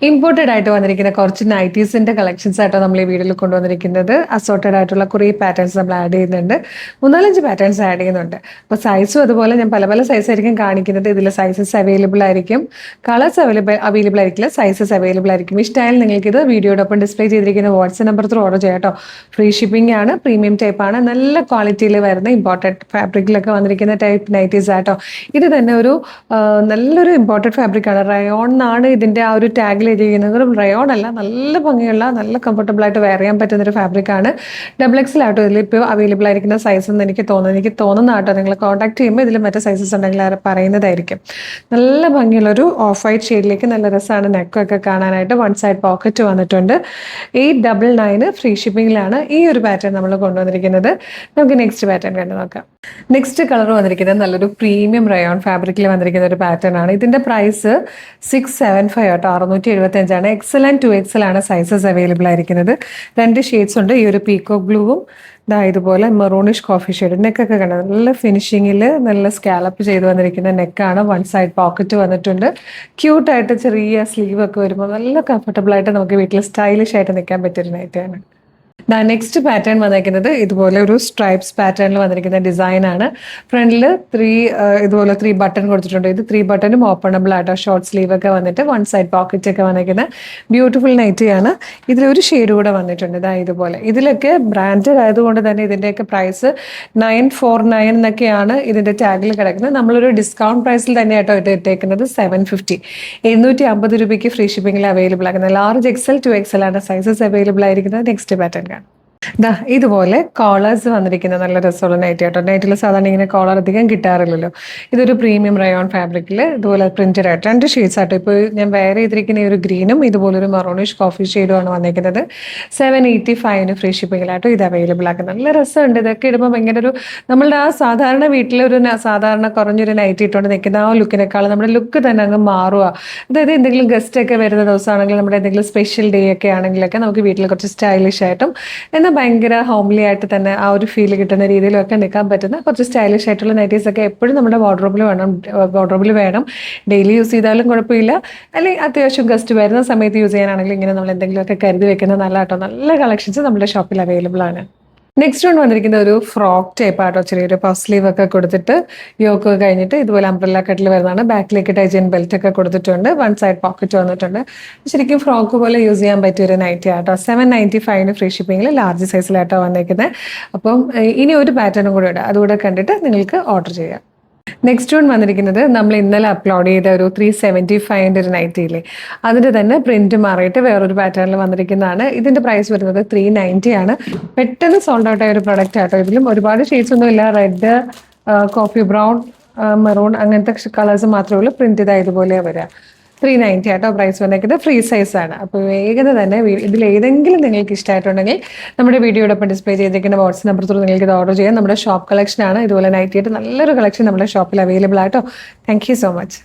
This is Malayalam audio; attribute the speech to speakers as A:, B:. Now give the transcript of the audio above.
A: ഇമ്പോർട്ടഡ് ആയിട്ട് വന്നിരിക്കുന്ന കുറച്ച് നൈറ്റീസിന്റെ കളക്ഷൻസ് ആയിട്ടോ നമ്മൾ ഈ വീഡിയോയിൽ കൊണ്ടുവന്നിരിക്കുന്നത്. അസോർട്ടഡ് ആയിട്ടുള്ള കുറേ പാറ്റേൺസ് നമ്മൾ ആഡ് ചെയ്യുന്നുണ്ട്. 3-4 പാറ്റേൺസ് ആഡ് ചെയ്യുന്നുണ്ട്. അപ്പോൾ സൈസും അതുപോലെ ഞാൻ പല പല സൈസ് ആയിരിക്കും കാണിക്കുന്നത്. ഇതിൽ സൈസസ് അവൈലബിൾ ആയിരിക്കും, കളേഴ്സ് അവൈലബിൾ ആയിരിക്കില്ല, സൈസസ് അവൈലബിൾ ആയിരിക്കും. ഇഷ്ടമായാലും നിങ്ങൾക്ക് ഇത് വീഡിയോടൊപ്പം ഡിസ്പ്ലേ ചെയ്തിരിക്കുന്ന വാട്സ്ആപ്പ് നമ്പർ ത്രൂ ഓർഡർ ചെയ്യാം കേട്ടോ. ഫ്രീ ഷിപ്പിംഗ് ആണ്, പ്രീമിയം ടൈപ്പ് ആണ്, നല്ല ക്വാളിറ്റിയിൽ വരുന്ന ഇമ്പോർട്ടഡ് ഫാബ്രിക്കിലൊക്കെ വന്നിരിക്കുന്ന ടൈപ്പ് നൈറ്റീസ് ആട്ടോ. ഇത് തന്നെ ഒരു നല്ലൊരു ഇമ്പോർട്ടഡ് ഫാബ്രിക് ആണ്. റയോൺ എന്നാണ് ഇതിന്റെ ആ ഒരു ടാഗിൽ ചെയ്യുന്നത്. റയോൺ അല്ല, നല്ല ഭംഗിയുള്ള നല്ല കംഫർട്ടബിൾ ആയിട്ട് വെയർ ചെയ്യാൻ പറ്റുന്ന ഒരു ഫാബ്രിക് ആണ്. XXL ആട്ടോ ഇതിൽ ഇപ്പോൾ അവൈലബിൾ ആയിരിക്കുന്ന സൈസ് എന്ന് എനിക്ക് തോന്നുന്ന ആട്ടോ. നിങ്ങൾ കോൺടാക്ട് ചെയ്യുമ്പോൾ ഇതിൽ മറ്റേ സൈസസ് ഉണ്ടെങ്കിൽ പറയുന്നതായിരിക്കും. നല്ല ഭംഗിയുള്ളൊരു ഓഫ് വൈറ്റ് ഷെയ്ഡിലേക്ക് നല്ല രസമാണ്. നെക്കൊക്കെ കാണാനായിട്ട് 1 സൈഡ് പോക്കറ്റ് വന്നിട്ടുണ്ട്. 899 ഫ്രീ ഷിപ്പിംഗിലാണ് ഈ ഒരു പാറ്റേൺ നമ്മൾ കൊണ്ടുവന്നിരിക്കുന്നത്. നമുക്ക് നെക്സ്റ്റ് പാറ്റേൺ കണ്ടു നോക്കാം. നെക്സ്റ്റ് കളർ വന്നിരിക്കുന്നത് നല്ലൊരു പ്രീമിയം റയോൺ ഫാബ്രിക്കിൽ വന്നിരിക്കുന്ന ഒരു പാറ്റേൺ ആണ്. ഇതിന്റെ പ്രൈസ് 675 ആട്ടോ, 675 ആണ്. XL ആൻഡ് 2XL ആണ് സൈസസ് അവൈലബിൾ ആയിരിക്കുന്നത്. 2 ഷെയ്ഡ്സ് ഉണ്ട്. ഈ ഒരു പീകോക്ക് ബ്ലൂവും ഇതുപോലെ മെറൂണിഷ് കോഫി ഷെയ്ഡ്. നെക്കൊക്കെ കണ്ടത് നല്ല ഫിനിഷിങ്ങിൽ നല്ല സ്കാലപ്പ് ചെയ്ത് വന്നിരിക്കുന്ന നെക്കാണ്. 1 സൈഡ് പോക്കറ്റ് വന്നിട്ടുണ്ട്. ക്യൂട്ടായിട്ട് ചെറിയ സ്ലീവ് ഒക്കെ വരുമ്പോൾ നല്ല കംഫർട്ടബിൾ ആയിട്ട് നമുക്ക് വീട്ടിൽ സ്റ്റൈലിഷ് ആയിട്ട് നിൽക്കാൻ പറ്റിയൊരു നൈറ്റാണ്. നെക്സ്റ്റ് പാറ്റേൺ വന്നിരിക്കുന്നത് ഇതുപോലെ ഒരു സ്ട്രൈപ്സ് പാറ്റേണിൽ വന്നിരിക്കുന്ന ഡിസൈൻ ആണ്. ഫ്രണ്ടിൽ ഇതുപോലെ 3 ബട്ടൺ കൊടുത്തിട്ടുണ്ട്. ഇത് 3 ബട്ടണും ഓപ്പണബിൾ ആയിട്ടോ. ഷോർട്ട് സ്ലീവ് ഒക്കെ വന്നിട്ട് 1 സൈഡ് പോക്കറ്റ് ഒക്കെ വന്നിരിക്കുന്ന ബ്യൂട്ടിഫുൾ നൈറ്റിയാണ്. ഇതിലൊരു ഷെയ്ഡ് കൂടെ വന്നിട്ടുണ്ട്. ഇതുപോലെ ഇതിലൊക്കെ ബ്രാൻഡഡ് ആയതുകൊണ്ട് തന്നെ ഇതിൻ്റെയൊക്കെ പ്രൈസ് 949 എന്നൊക്കെയാണ് ഇതിന്റെ ടാഗിൽ കിടക്കുന്നത്. നമ്മളൊരു ഡിസ്കൗണ്ട് പ്രൈസിൽ തന്നെയാട്ടോ ഇത് ഇട്ടേക്കുന്നത്. 750, 750 രൂപയ്ക്ക് ഫ്രീ ഷിപ്പിംഗിൽ അവൈലബിൾ ആക്കുന്നത്. ലാർജ് XL 2XL ആണ് സൈസസ് അവൈലബിൾ ആയിരിക്കുന്നത്. നെക്സ്റ്റ് പാറ്റേൺ കാണാം. ഇതുപോലെ കോളേഴ്സ് വന്നിരിക്കുന്ന നല്ല രസമുള്ള നൈറ്റി കേട്ടോ. നൈറ്റിൽ സാധാരണ ഇങ്ങനെ കോളർ അധികം കിട്ടാറില്ലല്ലോ. ഇതൊരു പ്രീമിയം റയോൺ ഫാബ്രിക്കിൽ ഇതുപോലെ പ്രിന്റഡ് ആയിട്ട് 2 ഷെയ്ഡ്സ് ആട്ടോ. ഇപ്പോൾ ഞാൻ വെയർ ചെയ്തിരിക്കുന്ന ഈ ഒരു ഗ്രീനും ഇതുപോലൊരു മെറൂണിഷ് കോഫി ഷെയ്ഡും ആണ് വന്നിരിക്കുന്നത്. 785 ഫ്രീ ഷിപ്പിംഗിലാട്ടോ ഇത് അവൈലബിൾ ആക്കുന്നത്. നല്ല രസമുണ്ട്. ഇതൊക്കെ ഇടുമ്പോൾ ഭയങ്കര ഒരു നമ്മളുടെ ആ സാധാരണ വീട്ടിലൊരു സാധാരണ കുറഞ്ഞൊരു നൈറ്റി ഇട്ടുകൊണ്ട് നിൽക്കുന്ന ആ ലുക്കിനേക്കാൾ നമ്മുടെ ലുക്ക് തന്നെ അങ്ങ് മാറുക. അതായത് എന്തെങ്കിലും ഗസ്റ്റ് ഒക്കെ വരുന്ന ദിവസമാണെങ്കിൽ, നമ്മുടെ എന്തെങ്കിലും സ്പെഷ്യൽ ഡേ ഒക്കെ ആണെങ്കിലൊക്കെ നമുക്ക് വീട്ടിൽ കുറച്ച് സ്റ്റൈലിഷ് ആയിട്ടും എന്നാൽ ഭയങ്കര ഹോംലി ആയിട്ട് തന്നെ ആ ഒരു ഫീൽ കിട്ടുന്ന രീതിയിലൊക്കെ നിൽക്കാൻ പറ്റുന്ന കുറച്ച് സ്റ്റൈലിഷ് ആയിട്ടുള്ള നൈറ്റീസ് ഒക്കെ എപ്പോഴും നമ്മുടെ വാർഡ്രോബിൽ വേണം. ഡെയിലി യൂസ് ചെയ്താലും കുഴപ്പമില്ല, അല്ലെങ്കിൽ അത്യാവശ്യം ഗസ്റ്റ് വരുന്ന സമയത്ത് യൂസ് ചെയ്യാനാണെങ്കിൽ ഇങ്ങനെ നമ്മൾ എന്തെങ്കിലുമൊക്കെ കരുതി വെക്കുന്നത് നല്ല കേട്ടോ. നല്ല കളക്ഷൻസ് നമ്മുടെ ഷോപ്പിൽ അവൈലബിൾ ആണ്. നെക്സ്റ്റ് വൺ വന്നിരിക്കുന്ന ഒരു ഫ്രോക്ക് ടൈപ്പ് ആട്ടോ. ചെറിയൊരു പഫ് സ്ലീവ് ഒക്കെ കൊടുത്തിട്ട് യോക്ക് കഴിഞ്ഞിട്ട് ഇതുപോലെ അംബ്രല്ല കട്ടിൽ വരുന്നതാണ്. ബാക്കിലേക്ക് ടൈജൻ ബെൽറ്റ് ഒക്കെ കൊടുത്തിട്ടുണ്ട്. 1 സൈഡ് പോക്കറ്റ് വന്നിട്ടുണ്ട്. ശരിക്കും ഫ്രോക്ക് പോലെ യൂസ് ചെയ്യാൻ പറ്റിയ ഒരു നൈറ്റി ആട്ടോ. 795 ഫ്രീ ഷിപ്പിംഗിൽ ലാർജ് സൈസിലാട്ടോ വന്നിരിക്കുന്നത്. അപ്പം ഇനി ഒരു പാറ്റേണും കൂടെ ഉണ്ട്, അതുകൂടെ കണ്ടിട്ട് നിങ്ങൾക്ക് ഓർഡർ ചെയ്യാം. നെക്സ്റ്റ് വൺ വന്നിരിക്കുന്നത് നമ്മൾ ഇന്നലെ അപ്ലോഡ് ചെയ്ത ഒരു 375 ഒരു നൈറ്റിയില്ലേ, അതിൻ്റെ തന്നെ പ്രിന്റ് മാറിയിട്ട് വേറൊരു പാറ്റേണിൽ വന്നിരിക്കുന്നതാണ്. ഇതിന്റെ പ്രൈസ് വരുന്നത് 390 ആണ്. പെട്ടെന്ന് സോൾഡ് ഔട്ട് ആയ ഒരു പ്രൊഡക്റ്റ് ആട്ടോ. ഇതിലും ഒരുപാട് ഷെയ്ഡ്സ് ഒന്നും ഇല്ല. റെഡ്, കോഫി ബ്രൗൺ, മെറൂൺ അങ്ങനത്തെ കളേഴ്സ് മാത്രമേ ഉള്ളൂ. പ്രിന്റ് ഇതുപോലെയാണ് വരിക. 390 ആട്ടോ പ്രൈസ് വന്നേക്കുന്നത്. ഫ്രീ സൈസ് ആണ്. അപ്പോൾ വേഗം തന്നെ ഇതിൽ ഏതെങ്കിലും നിങ്ങൾക്ക് ഇഷ്ടമായിട്ടുണ്ടെങ്കിൽ നമ്മുടെ വീഡിയോടൊപ്പം ഡിസ്പ്ലേ ചെയ്തിരിക്കുന്ന വാട്സ്ആപ്പ് നമ്പർ ത്രൂ നിങ്ങൾക്ക് ഇത് ഓർഡർ ചെയ്യാം. നമ്മുടെ ഷോപ്പ് കളക്ഷൻ ആണ്. ഇതുപോലെ നൈറ്റിയായിട്ട് നല്ലൊരു കളക്ഷൻ നമ്മുടെ ഷോപ്പിൽ അവൈലബിൾ ആട്ടോ. Thank you so much.